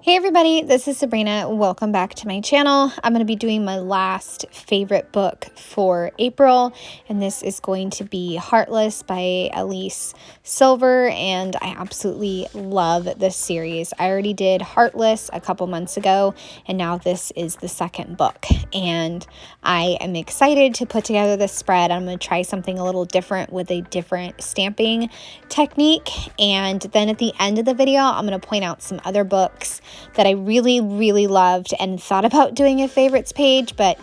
Hey everybody, this is Sabrina. Welcome back to my channel. I'm going to be doing my last favorite book for April, and this is going to be Heartless by Elise Silver, and I absolutely love this series. I already did Heartless a couple months ago, and now this is the second book, and I am excited to put together this spread. I'm going to try something a little different with a different stamping technique, and then at the end of the video, I'm going to point out some other books that I really loved and thought about doing a favorites page, but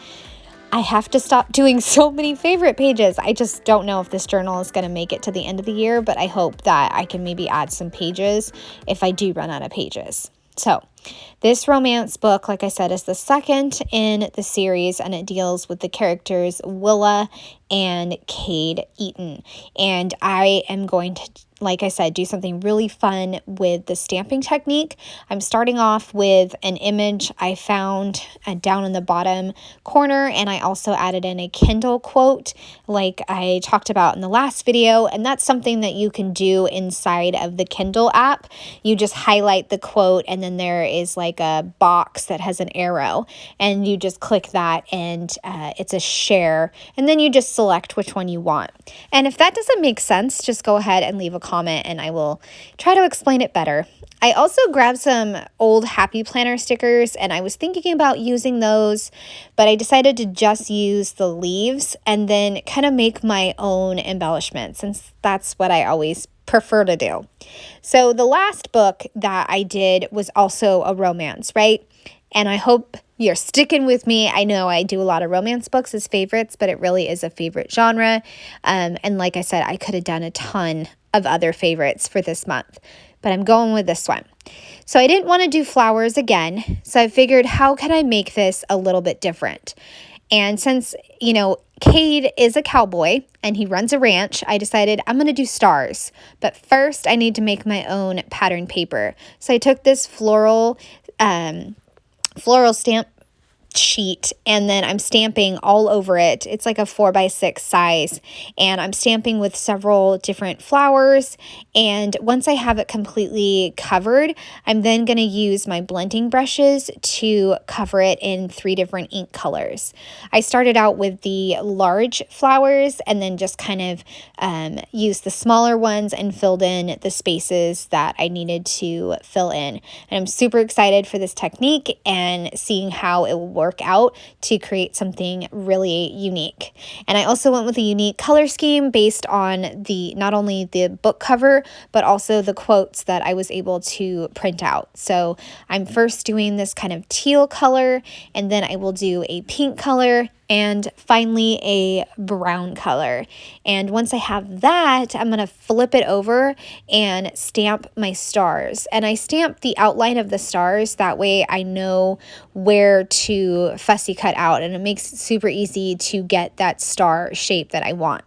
I have to stop doing so many favorite pages. I just don't know if this journal is going to make it to the end of the year, but I hope that I can maybe add some pages if I do run out of pages. So this romance book, like I said, is the second in the series, and it deals with the characters Willa and Cade Eaton. And I am going to, like I said, do something really fun with the stamping technique. I'm starting off with an image I found down in the bottom corner, and I also added in a Kindle quote like I talked about in the last video, and that's something that you can do inside of the Kindle app. You just highlight the quote, and then there is like a box that has an arrow, and you just click that, and it's a share, and then you just select which one you want. And if that doesn't make sense, just go ahead and leave a comment and I will try to explain it better. I also grabbed some old Happy Planner stickers, and I was thinking about using those, but I decided to just use the leaves and then kind of make my own embellishments, since that's what I always prefer to do. So the last book that I did was also a romance, right? And I hope you're sticking with me. I know I do a lot of romance books as favorites, but it really is a favorite genre. And like I said, I could have done a ton of other favorites for this month, but I'm going with this one. So I didn't want to do flowers again, so I figured, how can I make this a little bit different? And since, you know, Cade is a cowboy and he runs a ranch, I decided I'm going to do stars. But first, I need to make my own pattern paper. So I took this floral stamp sheet, and then I'm stamping all over it. It's like a 4x6 size, and I'm stamping with several different flowers. And once I have it completely covered, I'm then going to use my blending brushes to cover it in 3 different ink colors. I started out with the large flowers and then just kind of used the smaller ones and filled in the spaces that I needed to fill in. And I'm super excited for this technique and seeing how it will work out to create something really unique. And I also went with a unique color scheme based on not only the book cover, but also the quotes that I was able to print out. So I'm first doing this kind of teal color, and then I will do a pink color, and finally a brown color. And once I have that, I'm going to flip it over and stamp my stars. And I stamp the outline of the stars, that way I know where to fussy cut out, and it makes it super easy to get that star shape that I want.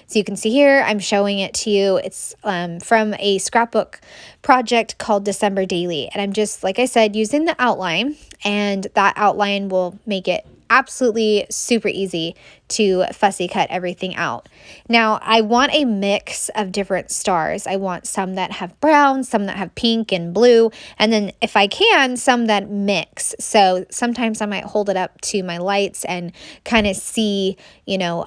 So you can see here, I'm showing it to you. It's from a scrapbook project called December Daily. And I'm just, like I said, using the outline, and that outline will make it absolutely super easy to fussy cut everything out. Now, I want a mix of different stars. I want some that have brown, some that have pink and blue, and then if I can, some that mix. So sometimes I might hold it up to my lights and kind of see, you know,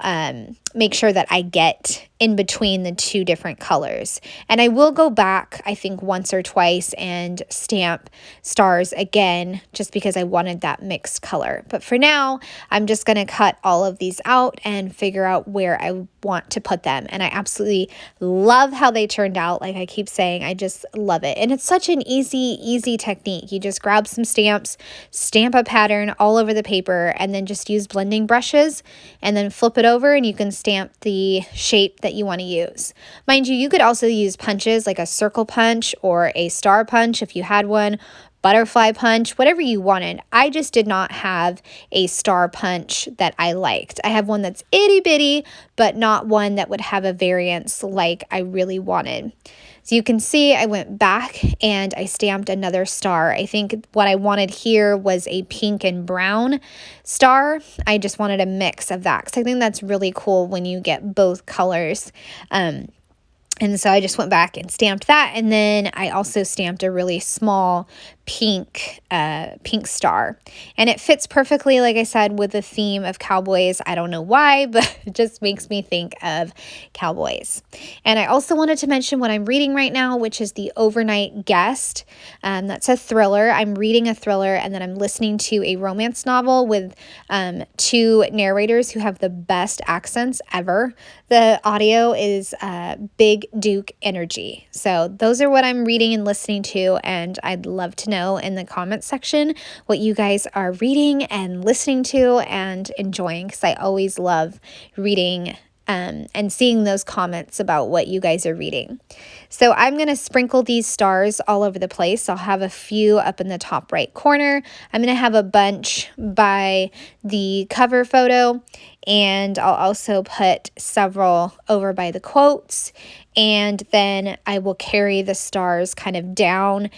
make sure that I get in between the 2 different colors. And I will go back, I think, once or twice and stamp stars again, just because I wanted that mixed color. But for now, I'm just going to cut all of these out and figure out where I want to put them. And I absolutely love how they turned out. Like I keep saying, I just love it. And it's such an easy technique. You just grab some stamps, stamp a pattern all over the paper, and then just use blending brushes, and then flip it over, and you can stamp the shape that you want to use. Mind you, you could also use punches like a circle punch or a star punch if you had one, butterfly punch, whatever you wanted. I just did not have a star punch that I liked. I have one that's itty bitty, but not one that would have a variance like I really wanted. So you can see I went back and I stamped another star. I think what I wanted here was a pink and brown star. I just wanted a mix of that, because I think that's really cool when you get both colors. And so I just went back and stamped that, and then I also stamped a really small pink star, and it fits perfectly, like I said, with the theme of cowboys. I don't know why, but it just makes me think of cowboys. And I also wanted to mention what I'm reading right now, which is The Overnight Guest. That's a thriller. I'm reading a thriller, and then I'm listening to a romance novel with two narrators who have the best accents ever. The audio is Big Duke energy. So those are what I'm reading and listening to, and I'd love to know in the comments section what you guys are reading and listening to and enjoying, because I always love reading and seeing those comments about what you guys are reading. So I'm going to sprinkle these stars all over the place. I'll have a few up in the top right corner. I'm going to have a bunch by the cover photo, and I'll also put several over by the quotes, and then I will carry the stars kind of down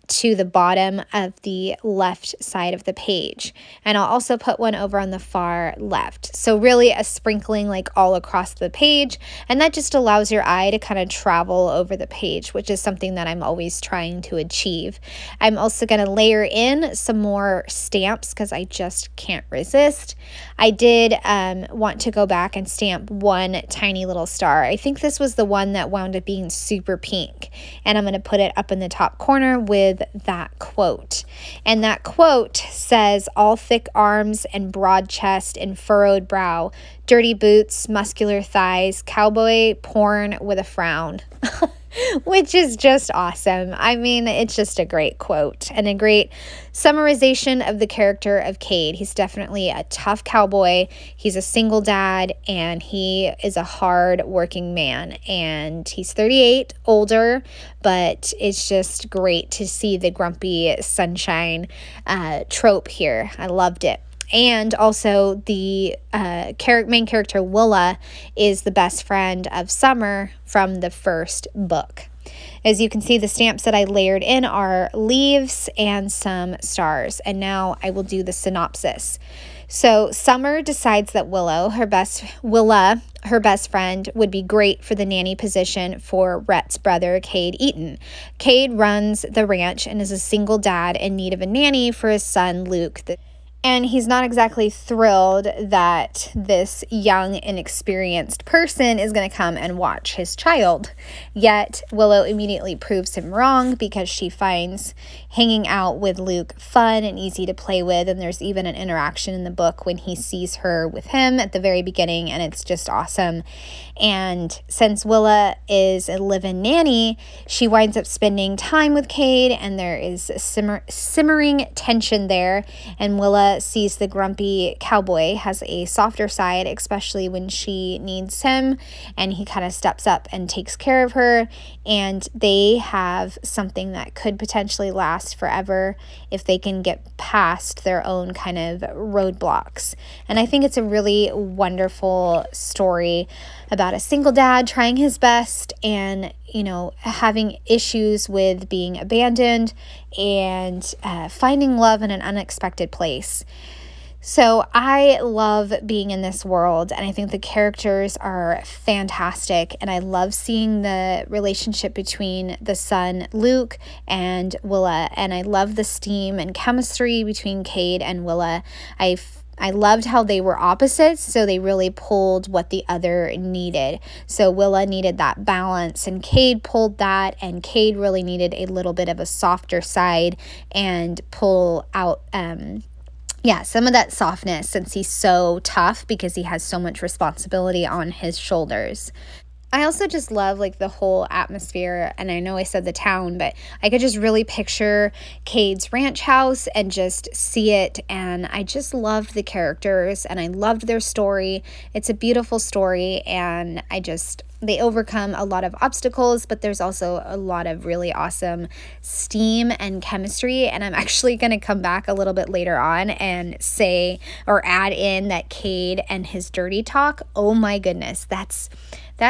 to the bottom of the left side of the page. And I'll also put one over on the far left. So really a sprinkling like all across the page, and that just allows your eye to kind of travel over the page, which is something that I'm always trying to achieve. I'm also going to layer in some more stamps because I just can't resist. I did want to go back and stamp one tiny little star. I think this was the one that wound up being super pink, and I'm going to put it up in the top corner with that quote. And that quote says, "All thick arms and broad chest and furrowed brow, dirty boots, muscular thighs, cowboy porn with a frown." Which is just awesome. I mean, it's just a great quote and a great summarization of the character of Cade. He's definitely a tough cowboy. He's a single dad, and he is a hard working man. And he's 38, older, but it's just great to see the grumpy sunshine trope here. I loved it. And also the main character, Willa, is the best friend of Summer from the first book. As you can see, the stamps that I layered in are leaves and some stars. And now I will do the synopsis. So Summer decides that Willa, her best friend, would be great for the nanny position for Rhett's brother, Cade Eaton. Cade runs the ranch and is a single dad in need of a nanny for his son, Luke. And he's not exactly thrilled that this young, inexperienced person is going to come and watch his child. Yet Willow immediately proves him wrong because she finds hanging out with Luke fun and easy to play with. And there's even an interaction in the book when he sees her with him at the very beginning, and it's just awesome. And since Willa is a live-in nanny, she winds up spending time with Cade, and there is a simmering tension there. And Willa sees the grumpy cowboy has a softer side, especially when she needs him, and he kind of steps up and takes care of her, and they have something that could potentially last forever if they can get past their own kind of roadblocks. And I think it's a really wonderful story about a single dad trying his best and, having issues with being abandoned and finding love in an unexpected place. So I love being in this world, and I think the characters are fantastic, and I love seeing the relationship between the son Luke and Willa, and I love the steam and chemistry between Cade and Willa. I loved how they were opposites, so they really pulled what the other needed. So Willa needed that balance, and Cade pulled that, and Cade really needed a little bit of a softer side and pull out some of that softness, since he's so tough because he has so much responsibility on his shoulders. I also just love the whole atmosphere, and I know I said the town, but I could just really picture Cade's ranch house and just see it, and I just loved the characters, and I loved their story. It's a beautiful story, and they overcome a lot of obstacles, but there's also a lot of really awesome steam and chemistry, and I'm actually going to come back a little bit later on and say or add in that Cade and his dirty talk, oh my goodness, that's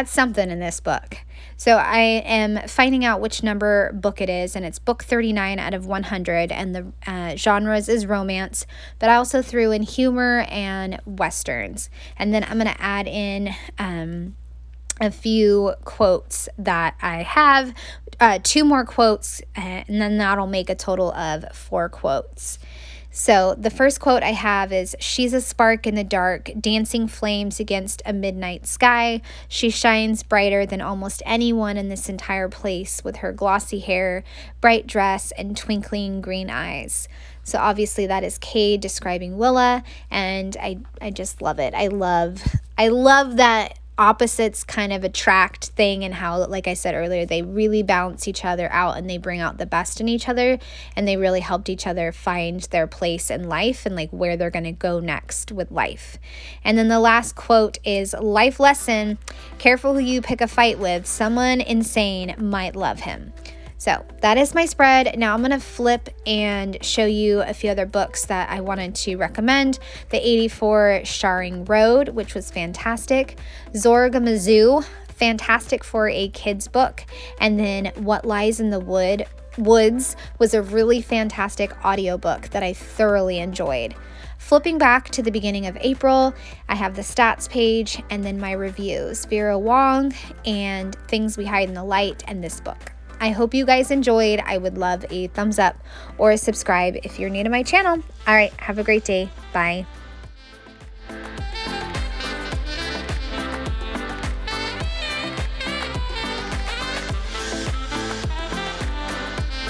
something in this book. So I am finding out which number book it is, and it's book 39 out of 100, and the genres is romance, but I also threw in humor and westerns. And then I'm going to add in a few quotes that I have 2 more quotes, and then that'll make a total of 4 quotes. So the first quote I have is, "She's a spark in the dark, dancing flames against a midnight sky. She shines brighter than almost anyone in this entire place with her glossy hair, bright dress, and twinkling green eyes." So obviously that is Kay describing Willa, and I just love it. I love that opposites kind of attract thing, and how, like I said earlier, they really balance each other out and they bring out the best in each other, and they really helped each other find their place in life and like where they're going to go next with life. And then the last quote is, "Life lesson, careful who you pick a fight with. Someone insane might love him." So that is my spread. Now I'm going to flip and show you a few other books that I wanted to recommend. The 84 Sharing Road, which was fantastic. Zorgamazoo, fantastic for a kid's book. And then What Lies in the Woods was a really fantastic audiobook that I thoroughly enjoyed. Flipping back to the beginning of April, I have the stats page and then my reviews. Vera Wong and Things We Hide in the Light, and this book. I hope you guys enjoyed. I would love a thumbs up or a subscribe if you're new to my channel. All right, have a great day. Bye.